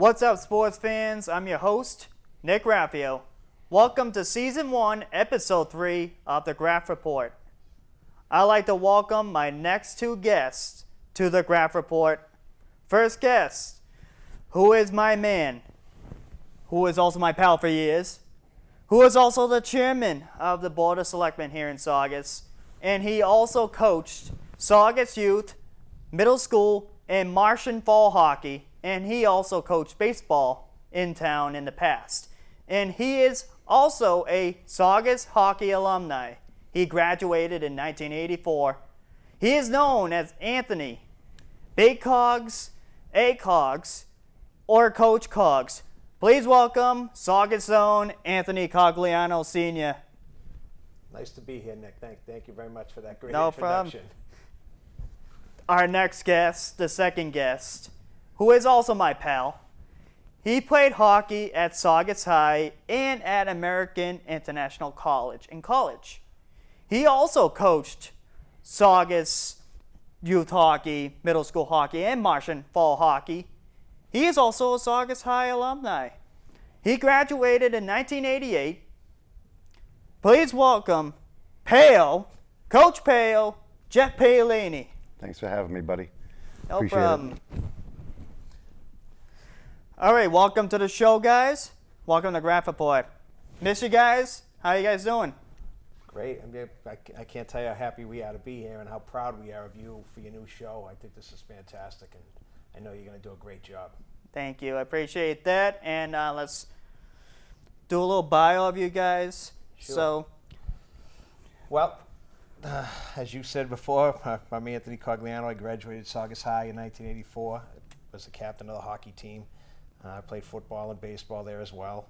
What's up, sports fans? I'm your host, Nick Raphael. Welcome to Season 1, Episode 3 of the Graff Report. I'd like to welcome my next two guests to the Graff Report. First guest, who is my man, who is also my pal for years, who is also the chairman of the Board of Selectmen here in Saugus, and he also coached Saugus Youth, Middle School, and Martian Fall Hockey, and he also coached baseball in town in the past. And he is also a Saugus Hockey alumni. He graduated in 1984. He is known as Anthony Big Cogs, A Cogs, or Coach Cogs. Please welcome Saugus' own Anthony Cogliano Sr. Nice to be here, Nick. Thank you very much for that great No introduction. problem. Our next guest, the second guest, who is also my pal. He played hockey at Saugus High and at American International College in college. He also coached Saugus Youth Hockey, Middle School Hockey, and Martian Fall Hockey. He is also a Saugus High alumni. He graduated in 1988. Please welcome Coach Pale, Jeff Paolini. Thanks for having me, buddy. No Appreciate problem. it. All right, welcome to the show, guys. Welcome to Graff Report. Miss you guys. How you guys doing? Great. I can't tell you how happy we are to be here and how proud we are of you for your new show. I think this is fantastic, and I know you're going to do a great job. Thank you. I appreciate that. And let's do a little bio of you guys. Sure. Well, as you said before, I'm Anthony Cogliano. I graduated Saugus High in 1984. I was the captain of the hockey team. I played football and baseball there as well.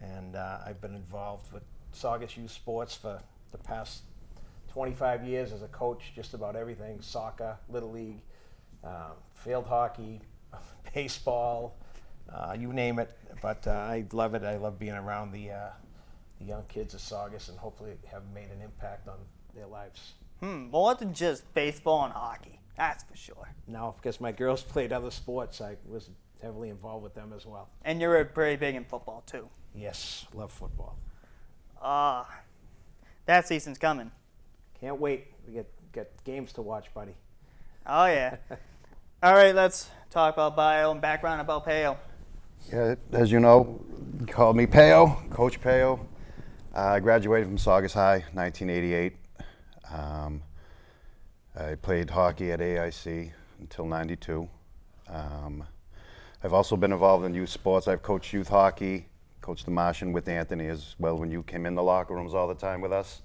And I've been involved with Saugus youth sports for the past 25 years as a coach, just about everything: soccer, little league, field hockey, baseball, you name it. But I love it. I love being around the young kids of Saugus and hopefully have made an impact on their lives. More than just baseball and hockey, that's for sure. Now, because my girls played other sports, I was heavily involved with them as well. And you're pretty big in football, too. Yes, love football. That season's coming. Can't wait. We get games to watch, buddy. Oh, yeah. All right, let's talk about bio and background about Pale. Yeah, as you know, you call me Peo, Coach Peo. I graduated from Saugus High, 1988. I played hockey at AIC until 92. I've also been involved in youth sports. I've coached youth hockey, coached the Martian with Anthony as well when you came in the locker rooms all the time with us.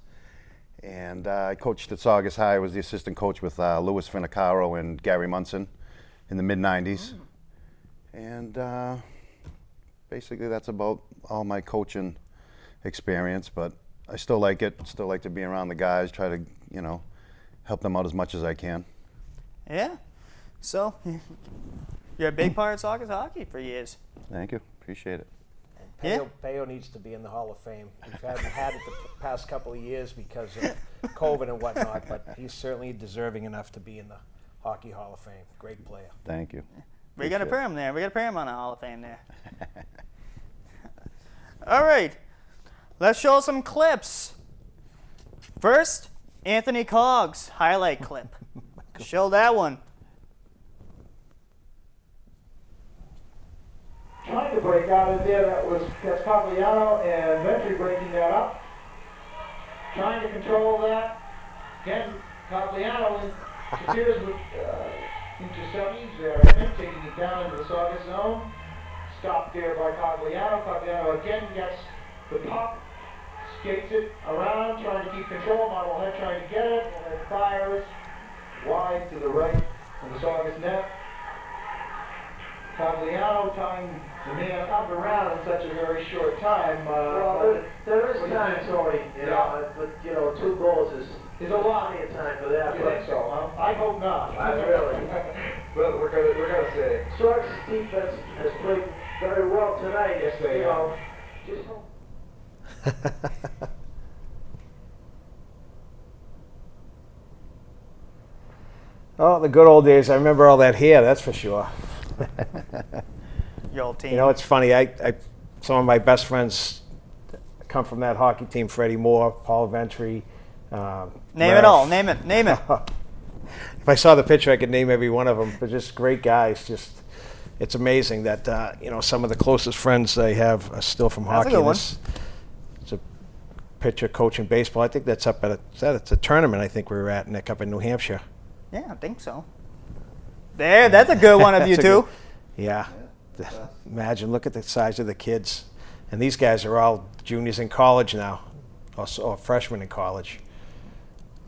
And I coached at Saugus High. I was the assistant coach with Louis Finicaro and Gary Munson in the mid-90s. And basically that's about all my coaching experience, but I still like it. Still like to be around the guys, try to, help them out as much as I can. Yeah. So, you're a big part of Saugus Hockey for years. Thank you. Appreciate it. Peo needs to be in the Hall of Fame. We've had it the past couple of years because of COVID and whatnot, but he's certainly deserving enough to be in the Hockey Hall of Fame. Great player. Thank you. We're going to put him there. We're going to put him on the Hall of Fame there. All right. Let's show some clips. First, Anthony Cogs highlight clip. Show that one. Trying to break out in there, that's Cogliano and Ventry breaking that up. Trying to control that. Again, Cogliano interferes with interceptions there, taking it down into the Saugus zone. Stopped there by Cogliano. Cogliano again gets the puck, skates it around, trying to keep control. Modelhead trying to get it, and then fires wide to the right of the Saugus net. Cogliano tying the man up around in such a very short time. Well, there is time, Tony. But 2 goals is a lot of time for that. You think so? I hope not. Not really. But we're gonna say. Saugus defense has played very well tonight. Yes, they have. Just hope. Oh, the good old days. I remember all that hair, that's for sure. your old team. You know, it's funny. Some of my best friends come from that hockey team. Freddie Moore, Paul Ventry. Name it all. Name it. Name it. If I saw the picture, I could name every one of them. But just great guys. Just, it's amazing that some of the closest friends I have are still from hockey. That's a good one. It's a picture coaching baseball. I think that's up at it's a tournament. I think we were at, Nick, up in New Hampshire. Yeah, I think so. There, that's a good one of you two. Yeah. Imagine, look at the size of the kids. And these guys are all juniors in college now, or freshmen in college.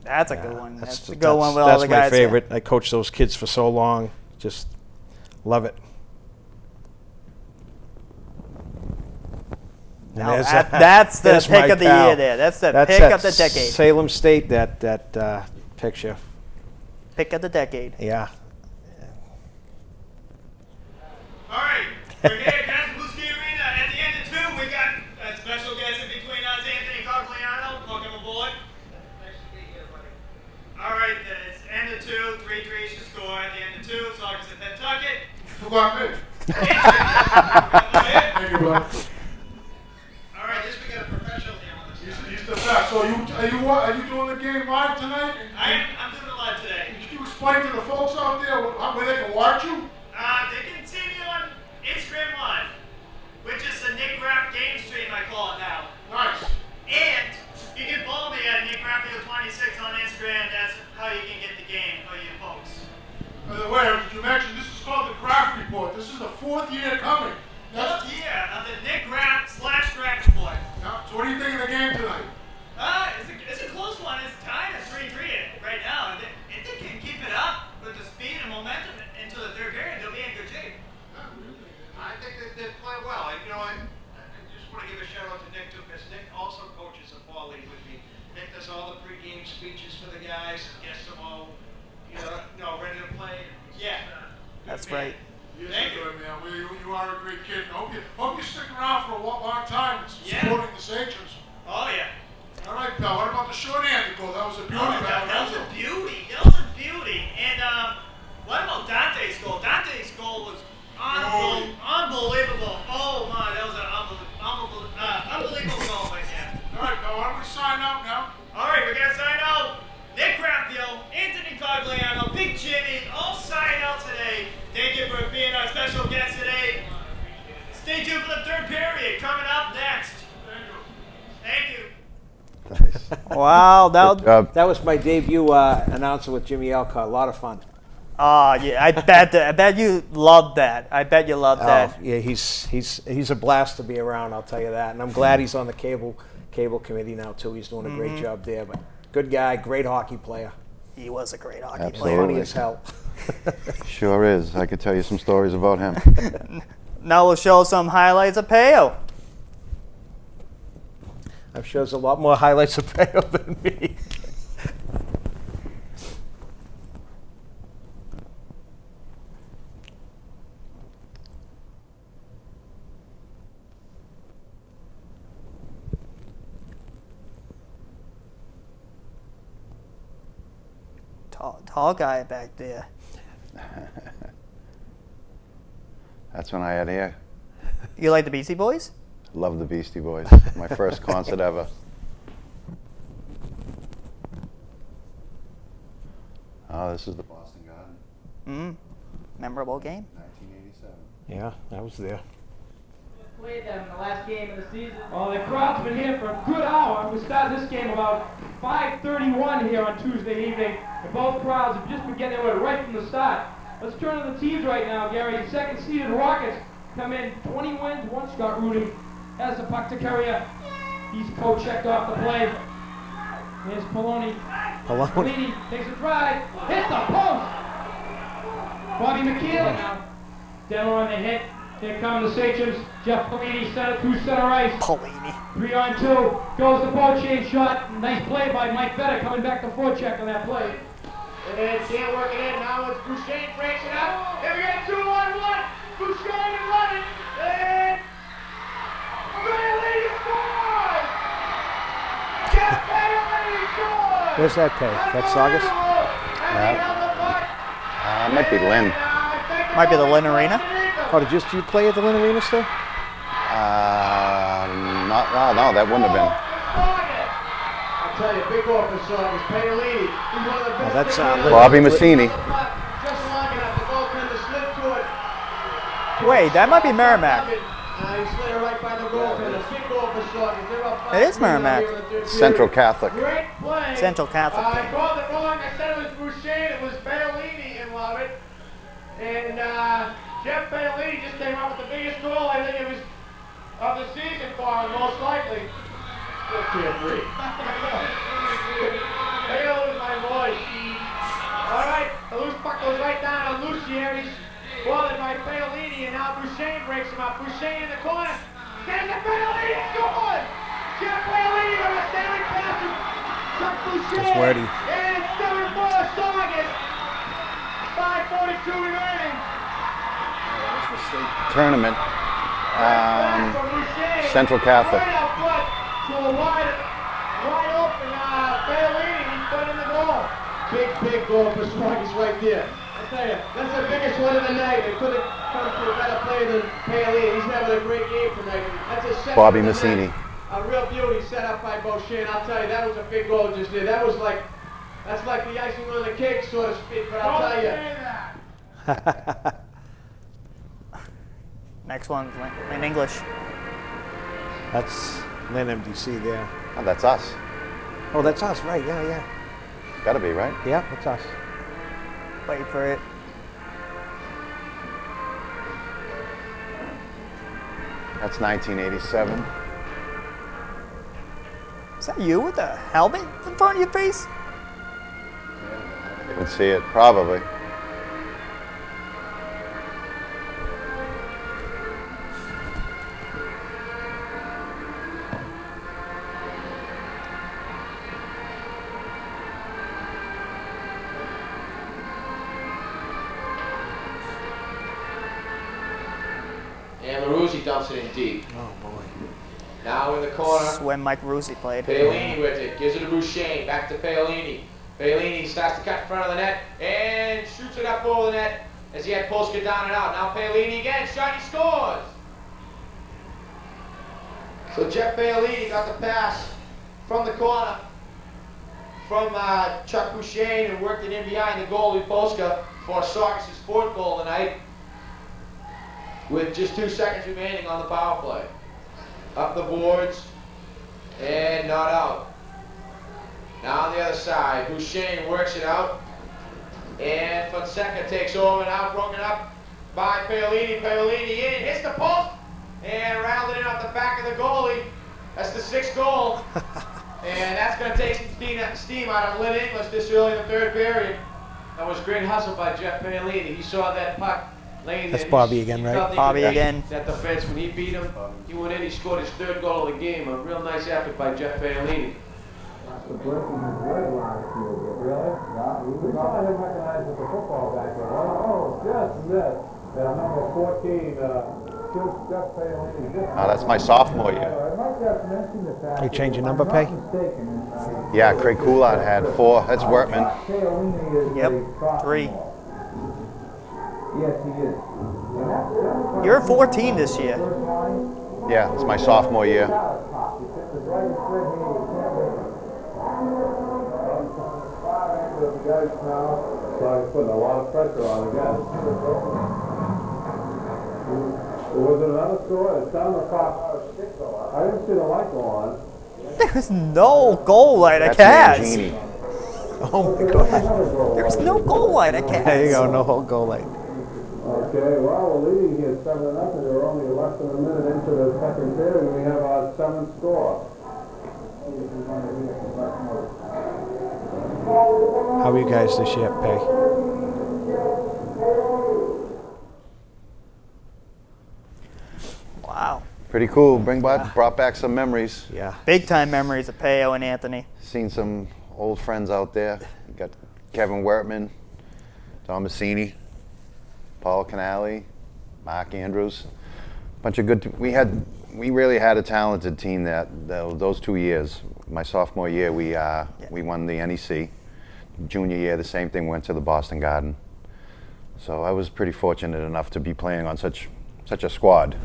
That's a good one. That's a good one with all the guys. That's my favorite. I coached those kids for so long. Just love it. Now, that's the pick of the year there. That's the pick of the decade. Salem State, that picture. Pick of the decade. Yeah. All right, we're here at Graff Arena. At the end of 2, we got a special guest in between us, Anthony Cogliano. Welcome aboard. Nice to be here, buddy. All right, it's end of 2, 3-3 is the score. At the end of 2, Saugus at Pentucket. Who got me? Thank you, bro. All right, this we got a professional here on this. He's the best. So are you doing the game live tonight? I'm doing it live today. Could you explain to the folks out there where they can watch you? They can see me on Instagram Live, which is the Nick Graff game stream, I call it now. Nice. And you can follow me at NickGraffio26 on Instagram. That's how you can get the game for you folks. By the way, did you mention this is called the Graff Report? This is the 4th year coming. Fourth year of the Nick Graff /Graff Report. Yeah, so what do you think of the game tonight? It's a close one. It's tied at 3-3 right now. If they can keep it up with the speed and momentum into the third period, they'll be in good shape. I think that they're playing well. I just want to give a shout out to Nick too, because Nick also coaches a fall league with me. Nick does all the pregame speeches for the guys, gets them all, ready to play. Yeah. That's right. Thank you, man. You are a great kid. Hope you stick around for a long time supporting the Sachems. Oh yeah. All right, pal. What about the short end goal? That was a beauty. That was a beauty. That was a beauty. And what about Dante's goal? Dante's goal was unbelievable. Oh my, that was an unbelievable goal right there. All right, pal. Why don't we sign out now? All right, we're gonna sign out. Nick Graffio, Anthony Cogliano, Big Jimmy, all sign out today. Thank you for being our special guest today. Stay tuned for the third period coming up next. Thank you. Wow, That was my debut announcer with Jimmy Alcott. A lot of fun. Yeah, I bet you loved that. I bet you loved that. Yeah, he's a blast to be around. I'll tell you that. And I'm glad he's on the cable committee now too. He's doing a great job there. But good guy, great hockey player. He was a great hockey Absolutely. Funny player. as hell. Sure is. I could tell you some stories about him. Now we'll show some highlights of Peo. I'm sure there's a lot more highlights of Peo than me. Tall guy back there. That's when I had hair. You like the Beastie Boys? Love the Beastie Boys. My first concert ever. Oh, this is the Boston Garden. Memorable game. 1987. Yeah, I was there. Played them in the last game of the season. Well, the crowd's been here for a good hour. We started this game about 5:31 here on Tuesday evening, and both crowds have just been getting their way right from the start. Let's turn to the teams right now, Gary. Second-seeded Rockets come in 20 wins, 1 Scott Rudy has the puck to Carrier. He's co-checked off the play. Here's Paolini. Paolini takes a drive, hits the post. Bobby McKeel now. Demo on the hit. Here come the Sachems. Jeff Paolini center through center ice. Paolini. 3-on-2. Goes the ball chain shot. Nice play by Mike Vetter coming back to forecheck on that play. And then can't work it in. Now it's Boucher breaks it up. Here we get 2-on-1. Boucher and running. And Paolini scores! Jeff Paolini scores! Where's that pay? That's Saugus? Might be Lynn. Might be the Lynn Arena. Oh, did you play at the Lynn Arena still? No, that wouldn't have been. I'll tell you, big goal for Saugus. Paolini. He's one of the best. that's, Bobby Massini. Just long enough. The goaltender slid to it. Wait, that might be Merrimack. He slid it right by the goaltender. Big goal for Saugus. They're up 5-3 It is Merrimack. here in the third Central period. Catholic. Great play. Central Catholic. I called it wrong. I said it was Boucher. It was Paolini in Lovett. And Jeff Paolini just came up with the biggest goal, I think it was, of the season for him, most likely. Still can't breathe. Take a look at my voice. All right, the loose puck goes right down on Luciere's. Balled by Paolini, and now Boucher breaks him up. Boucher in the corner. Sends it, Paolini, scored! Jeff Paolini with a staring pass to Chuck Boucher. That's wordy. And it's 7-4 Saugus. 5:42 remaining. Tournament. Central Catholic. Right out front to a wide open Paolini. He put in the goal. Big goal for Saugus right there. I tell you, that's the biggest one of the night. It couldn't come to a better player than Paolini. He's having a great game tonight. That's his second Bobby of the Massini. night. A real beauty set up by Boucher, and I'll tell you, that was a big goal just there. That was like, that's like the icing on the cake, so to speak. But I'll tell you. Next one's in English. That's Lynn MDC there. Oh, that's us. Oh, that's us, right? Yeah. Gotta be, right? Yeah, that's us. Wait for it. That's 1987. Is that you with the helmet in front of your face? You can see it, probably. And Laruzzi dumps it in deep. Oh boy. Now in the corner. That's when Mike Ruzzi played. Paolini with it, gives it to Boucher, back to Paolini. Paolini starts to cut in front of the net and shoots it up over the net as he had Polska down and out. Now Paolini again, shot, he scores! So Jeff Paolini got the pass from the corner from Chuck Boucher and worked it in behind the goalie Polska for Saugus' fourth goal tonight with just 2 seconds remaining on the power play. Up the boards, and not out. Now on the other side, Boucher works it out, and Fonseca takes over, now broken up by Paolini. Paolini in, hits the post, and rounded in off the back of the goalie. That's the 6th goal, and that's going to take some steam out of Lynn English this early in the third period. That was a great hustle by Jeff Paolini. He saw that puck. That's Bobby again, right? Bobby again. That defense, when he beat him, he went in, he scored his 3rd goal of the game. A real nice effort by Jeff Paolini. The breaking his leg last year, really? Yeah, we saw him recognized at the football back there. Oh, just missed. Number 14, Jeff Paolini. Oh, that's my sophomore year. I might just mention the fact You change your number, Pay? Yeah, Craig Coulard had 4. That's Wortman. Paolini is Yep, a sophomore. 3. Yes, he is. You're 14 this year. Yeah, it's my sophomore year. Putting a lot of pressure on again. Was it another score? It's down the clock. I didn't see the light go on. There's no goal line at That's Cats. Mangini. Oh my God. There's no goal line at Cats. There you go. No whole goal line. Okay, well, we're leading here 7-0. We're only less than a minute into the second period, and we have our 7th score. How are you guys this year, Pay? Wow. Pretty cool. Brought back some memories. Yeah. Big time memories of Peo and Anthony. Seen some old friends out there. Got Kevin Wertman, Tom Massini, Paul Canale, Mark Andrews. Bunch of good. We really had a talented team those 2 years. My sophomore year, we won the NEC. Junior year, the same thing. Went to the Boston Garden. So I was pretty fortunate enough to be playing on such such a squad.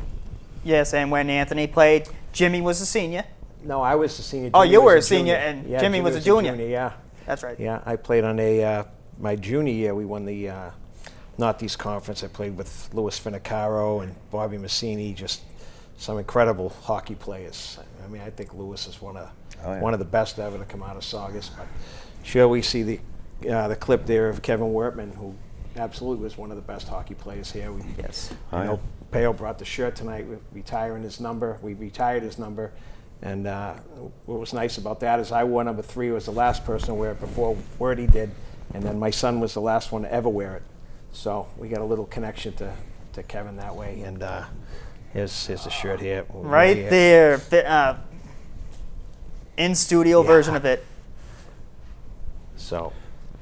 Yes, and when Anthony played, Jimmy was a senior. No, I was a senior. Oh, Jimmy you was were a a senior, junior. and Yeah, Jimmy was a junior. Yeah, That's right. yeah. I played on my junior year. We won the Northeast Conference. I played with Louis Finicaro and Bobby Massini. Just some incredible hockey players. I mean, I think Louis is one of the best ever to come out of Saugus. But sure, we see the clip there of Kevin Wertman, who absolutely was one of the best hockey players here. Yes. I know Peo brought the shirt tonight, retiring his number. We retired his number. And what was nice about that is I wore number 3, was the last person to wear it before Wordy did. And then my son was the last one to ever wear it. So we got a little connection to Kevin that way. And here's the shirt here. Right there. In studio version of it. So.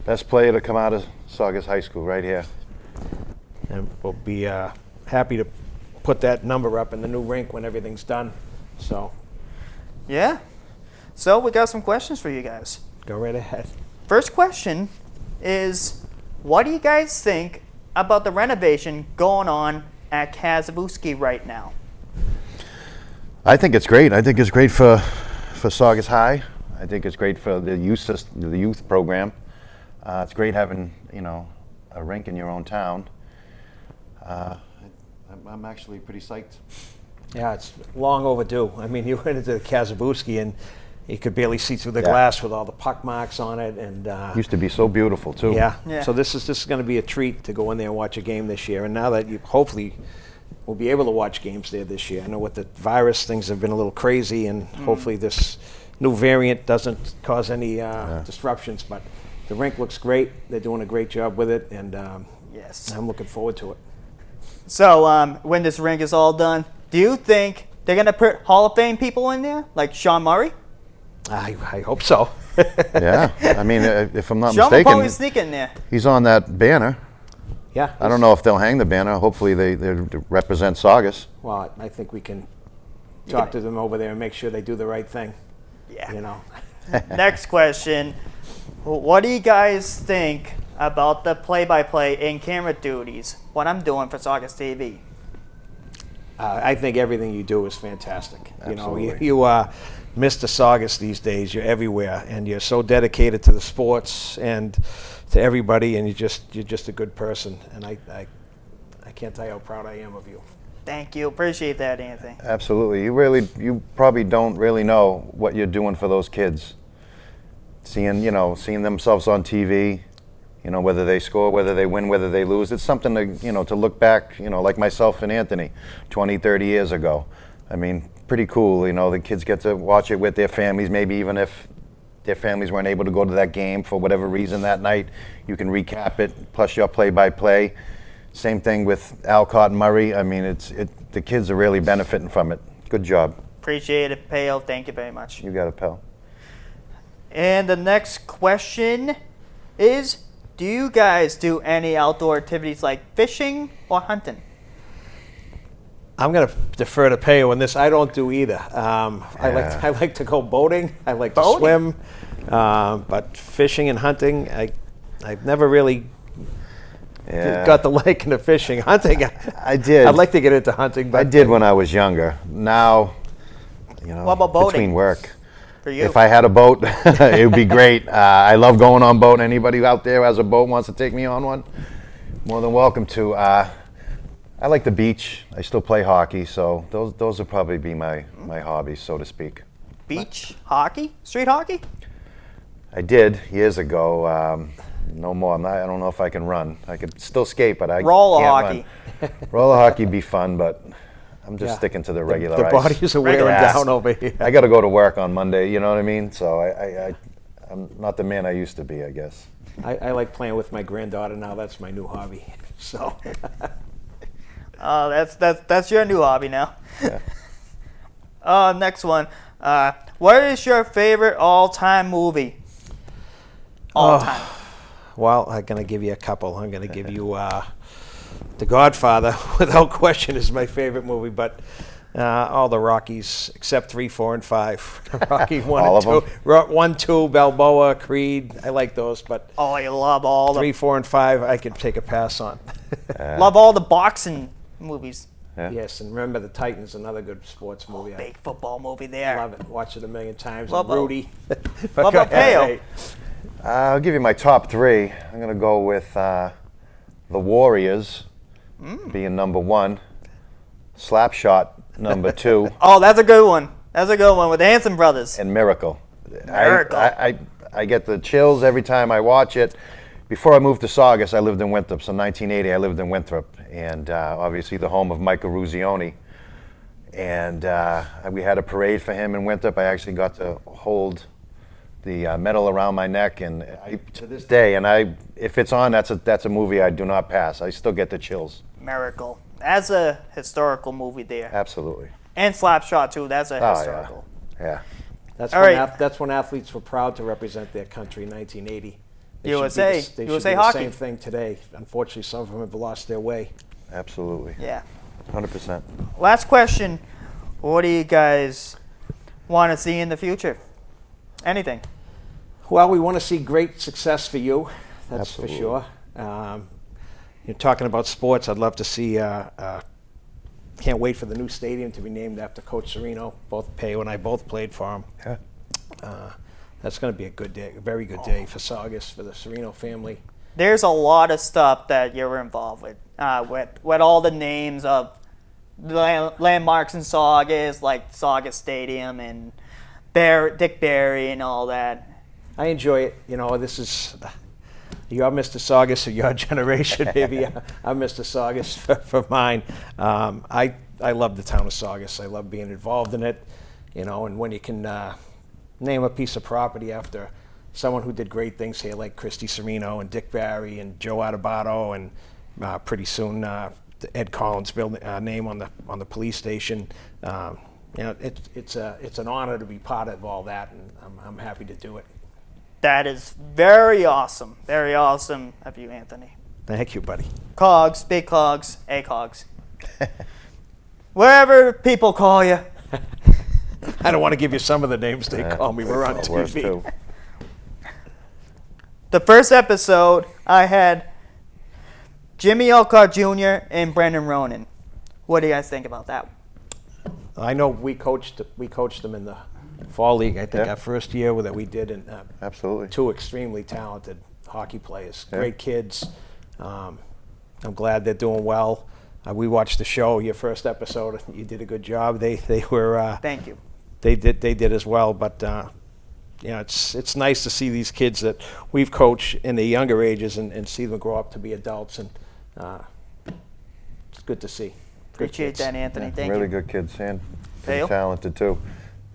Best player to come out of Saugus High School right here. And we'll be happy to put that number up in the new rink when everything's done. So. Yeah. So we got some questions for you guys. Go right ahead. First question is, what do you guys think about the renovation going on at Kazabuski right now? I think it's great. I think it's great for Saugus High. I think it's great for the youth system, the youth program. It's great having a rink in your own town. I'm actually pretty psyched. Yeah, it's long overdue. I mean, you went into the Kazabuski and you could barely see through the glass with all the puck marks on it, and used to be so beautiful too. Yeah. So this is going to be a treat to go in there and watch a game this year. And now that you hopefully will be able to watch games there this year. I know with the virus, things have been a little crazy, and hopefully this new variant doesn't cause any disruptions. But the rink looks great. They're doing a great job with it, and yes, I'm looking forward to it. So when this rink is all done, do you think they're going to put Hall of Fame people in there, like Sean Murray? I hope so. Yeah, I mean, if I'm not Sean will mistaken, probably sneak in there. he's on that banner. Yeah. I don't know if they'll hang the banner. Hopefully they represent Saugus. Well, I think we can talk to them over there and make sure they do the right thing. Yeah. You know. Next question. What do you guys think about the play-by-play and camera duties, what I'm doing for Saugus TV? I think everything you do is fantastic. Absolutely. You know, you are Mr. Saugus these days. You're everywhere, and you're so dedicated to the sports and to everybody, and you're just a good person. And I can't tell you how proud I am of you. Thank you. Appreciate that, Anthony. Absolutely. You probably don't really know what you're doing for those kids. Seeing themselves on TV, whether they score, whether they win, whether they lose. It's something to look back, like myself and Anthony 20, 30 years ago. I mean, pretty cool. The kids get to watch it with their families, maybe even if their families weren't able to go to that game for whatever reason that night, you can recap it, plus your play-by-play. Same thing with Alcott and Murray. I mean, the kids are really benefiting from it. Good job. Appreciate it, Pale. Thank you very much. You got it, pal. And the next question is, do you guys do any outdoor activities like fishing or hunting? I'm going to defer to Peo on this. I don't do either. I like to go boating. I like to swim. But fishing and hunting, I've never really got the liking of fishing. Hunting, I did. I'd like to get into hunting. But I did when I was younger. Now, What about boating? between work. For you? If I had a boat, it would be great. I love going on boat. Anybody out there who has a boat wants to take me on one, more than welcome to. I like the beach. I still play hockey, so those would probably be my hobbies, so to speak. Beach hockey? Street hockey? I did years ago. No more. I don't know if I can run. I could still skate, but I roller can't hockey. Run. Roller hockey be fun, but I'm just sticking to the regular the ice. bodies are wearing down over here. I got to go to work on Monday. You know what I mean? So I'm not the man I used to be, I guess. I like playing with my granddaughter now. That's my new hobby. So. That's your new hobby now. Yeah. Next one. What is your favorite all-time movie? All-time. Well, I'm going to give you a couple. I'm going to give you The Godfather, without question, is my favorite movie, but all the Rockies, except 3, 4, and 5. Rocky 1 All and of 2. 1, 2, Balboa, Creed. I like those, but Oh, you love all 3, the 4, and 5, I could take a pass on. love all the boxing movies. Yeah. Yes, and remember the Titans, another good sports movie. I Big football movie there. love it. Watch it a million times. What And about- Rudy. What about Pale? I'll give you my top three. I'm going to go with the Warriors being number one, Slapshot number two, Oh, that's a good one. That's a good one with the Hanson brothers. and Miracle. Miracle. I get the chills every time I watch it. Before I moved to Saugus, I lived in Winthrop. So 1980, I lived in Winthrop, and obviously the home of Michael Ruzioni. And we had a parade for him in Winthrop. I actually got to hold the medal around my neck, and to this day, if it's on, that's a movie I do not pass. I still get the chills. Miracle. That's a historical movie there. Absolutely. And Slapshot too. That's a Oh, historical. Yeah. That's All when right. that's when athletes were proud to represent their country in 1980. They should be USA. they USA should be Hockey. the same thing today. Unfortunately, some of them have lost their way. Absolutely. Yeah. 100%. Last question. What do you guys want to see in the future? Anything? Well, we want to see great success for you. That's Absolutely. for sure. You're talking about sports. I'd love to see. Can't wait for the new stadium to be named after Coach Serino. Both Peo and I both played for him. Yeah. That's going to be a good day, a very good day for Saugus, for the Serino family. There's a lot of stuff that you're involved with all the names of landmarks in Saugus, like Saugus Stadium and Dick Barry and all that. I enjoy it. You know, this is you're Mr. Saugus of your generation. Maybe I'm Mr. Saugus for mine. I love the town of Saugus. I love being involved in it. You know, and when you can name a piece of property after someone who did great things here, like Christy Serino and Dick Barry and Joe Adebato, and pretty soon Ed Collins' name on the police station. You know, it's an honor to be part of all that, and I'm happy to do it. That is very awesome. Very awesome of you, Anthony. Thank you, buddy. Cogs, big Cogs, A-Cogs. Wherever people call you. I don't want to give you some of the names they call me. We're on Worse, TV. too. The first episode, I had Jimmy Elcott Jr. and Brendan Ronan. What do you guys think about that? I know we coached them in the fall league. I think Yeah. our first year that we did, and Absolutely. two extremely talented hockey players, Yeah. great kids. I'm glad they're doing well. We watched the show, your first episode. You did a good job. They were Thank you. they did as well. But you know, it's nice to see these kids that we've coached in the younger ages and see them grow up to be adults, and it's good to see. Good Appreciate kids. that, Anthony. Thank really you. good kids, and Dale? pretty talented too.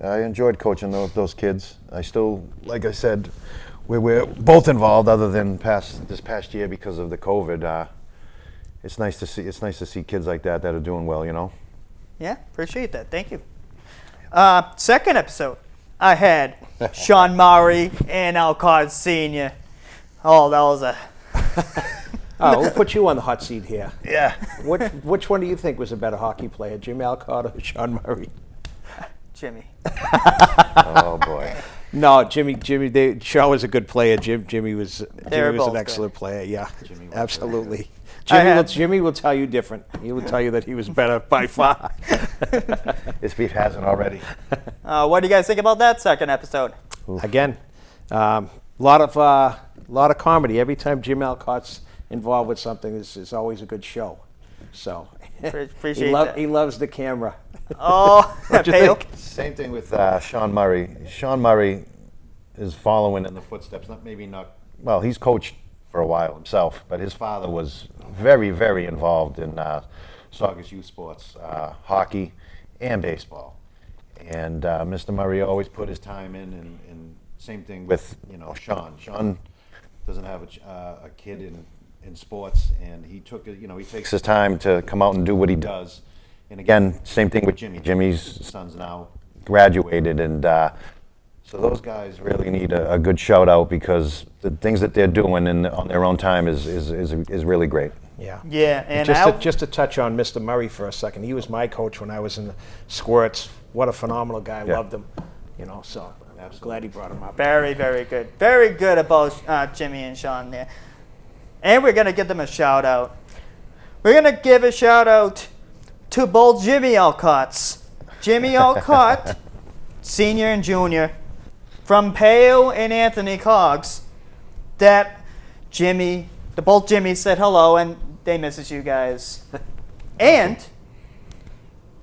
I enjoyed coaching those kids. I still, like I said, we're both involved, other than this past year because of the COVID. It's nice to see kids like that are doing well. You know. Yeah, appreciate that. Thank you. Second episode, I had Sean Murray and Alcott Sr. Oh, that was a... Oh, we'll put you on the hot seat here. Yeah. Which one do you think was a better hockey player, Jim Alcott or Sean Murray? Jimmy. Oh boy. No, Jimmy. Sean was a good player. Jimmy was both an good. excellent player. Yeah, absolutely. I Jimmy will tell you different. He will tell you that he was better by far. This beef hasn't already. What do you guys think about that second episode? Again, lot of comedy. Every time Jim Alcott's involved with something, is always a good show. So Appreciate that. he loves the camera. Oh, What'd you Pale? think? Same thing with Sean Murray. Sean Murray is following in the footsteps. Well, he's coached for a while himself, but his father was very, very involved in Saugus youth sports, hockey and baseball. And Mr. Murray always put his time in, and same thing with Sean. Sean doesn't have a kid in sports, and he takes his time to come out and do what he does. And again, same thing with Jimmy. Jimmy's son's now graduated, and so those guys really need a good shout out, because the things that they're doing on their own time is really great. Yeah. Yeah, and Just to touch on Mr. Murray for a second, he was my coach when I was in the Squirts. What a phenomenal guy! Yeah. Loved him. So I'm glad he brought him up. very, very good. Very good about Jimmy and Sean there. And we're going to give them a shout out. We're going to give a shout out to both Jimmy Alcotts. Jimmy Alcott, senior and junior, from Peo and Anthony Coggs, that both Jimmys said hello and they misses you guys. And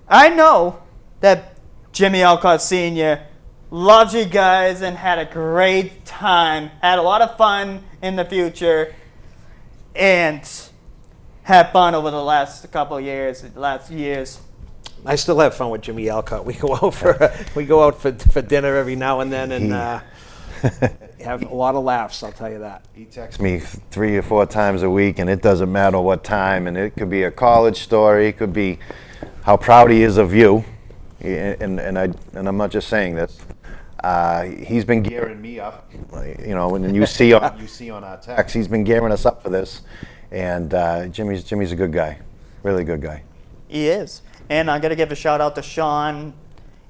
I know that Jimmy Alcott Sr. loves you guys and had a great time, had a lot of fun in the future, and had fun over the last couple of years, I still have fun with Jimmy Alcott. We go out for dinner every now and then, and have a lot of laughs. I'll tell you that. He texts me 3 or 4 times a week, and it doesn't matter what time. And it could be a college story. It could be how proud he is of you. And I'm not just saying this. He's been gearing me up. You know, and you see on our text, he's been gearing us up for this. And Jimmy's a good guy, really good guy. He is. And I'm going to give a shout out to Sean.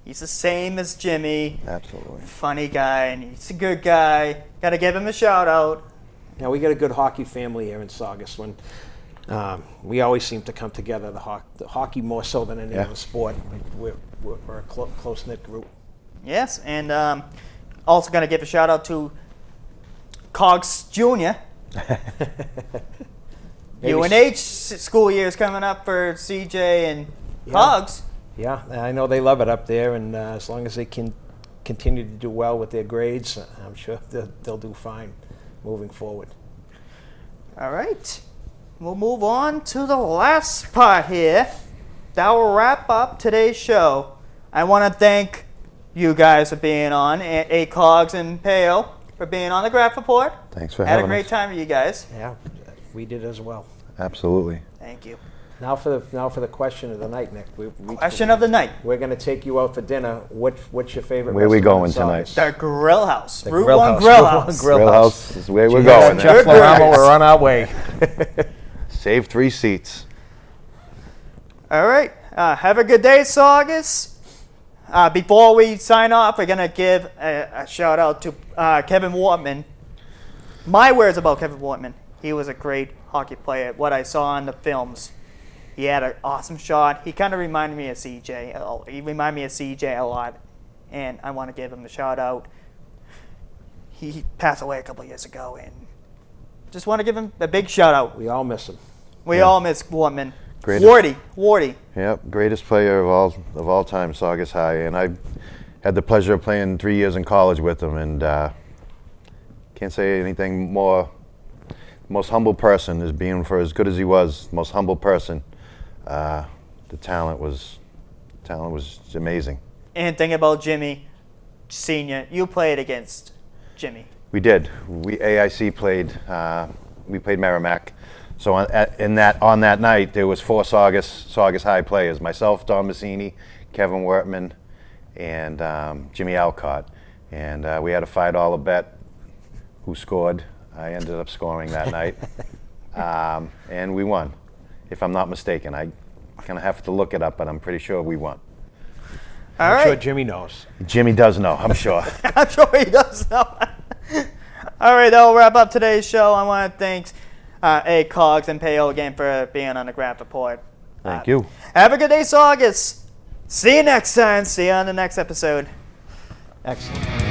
He's the same as Jimmy. Absolutely. Funny guy, and he's a good guy. Got to give him a shout out. Now, we got a good hockey family here in Saugus. When we always seem to come together, the hockey more so than any other sport. We're a close-knit group. Yes, and also going to give a shout out to Coggs Jr. UNH school year is coming up for CJ and Coggs. Yeah, I know they love it up there, and as long as they can continue to do well with their grades, I'm sure they'll do fine moving forward. All right. We'll move on to the last part here. That will wrap up today's show. I want to thank you guys for being on, A. Coggs and Peo, for being on the Graff Report. Thanks for having us. Had a great time with you guys. Yeah, we did as well. Absolutely. Thank you. Now for the question of the night, Nick. Question of the night. We're going to take you out for dinner. What's your favorite? Where are we restaurant going in Saugus? tonight? The Grill House. The Route Grill 1 House. Grill Route 1 House. Grill House is where we're Yeah, going. Jeff Good Loramo, guys. we're on our way. Save 3 seats. All right. Have a good day, Saugus. Before we sign off, we're going to give a shout out to Kevin Wortman. My words about Kevin Wortman. He was a great hockey player. What I saw in the films, he had an awesome shot. He kind of reminded me of CJ. He reminded me of CJ a lot, and I want to give him a shout out. He passed away a couple years ago, and just want to give him a big shout out. We all miss him. We all miss Wortman. Greatest. Wardy. Yep, greatest player of all time, Saugus High, and I had the pleasure of playing 3 years in college with him, and can't say anything more. Most humble person is being, for as good as he was, most humble person. The talent was amazing. And think about Jimmy Senior. You played against Jimmy. We did. We AIC played. We played Merrimack. So on that night, there was 4 Saugus High players: myself, Don Massini, Kevin Wortman, and Jimmy Alcott. And we had a $5 bet who scored. I ended up scoring that night, and we won. If I'm not mistaken, I kind of have to look it up, but I'm pretty sure we won. I'm sure Jimmy knows. Jimmy does know, I'm sure. I'm sure he does know. All right, that'll wrap up today's show. I want to thank A. Coggs and Peo again for being on the Graff Report. Thank you. Have a good day, Saugus. See you next time. See you on the next episode. Excellent.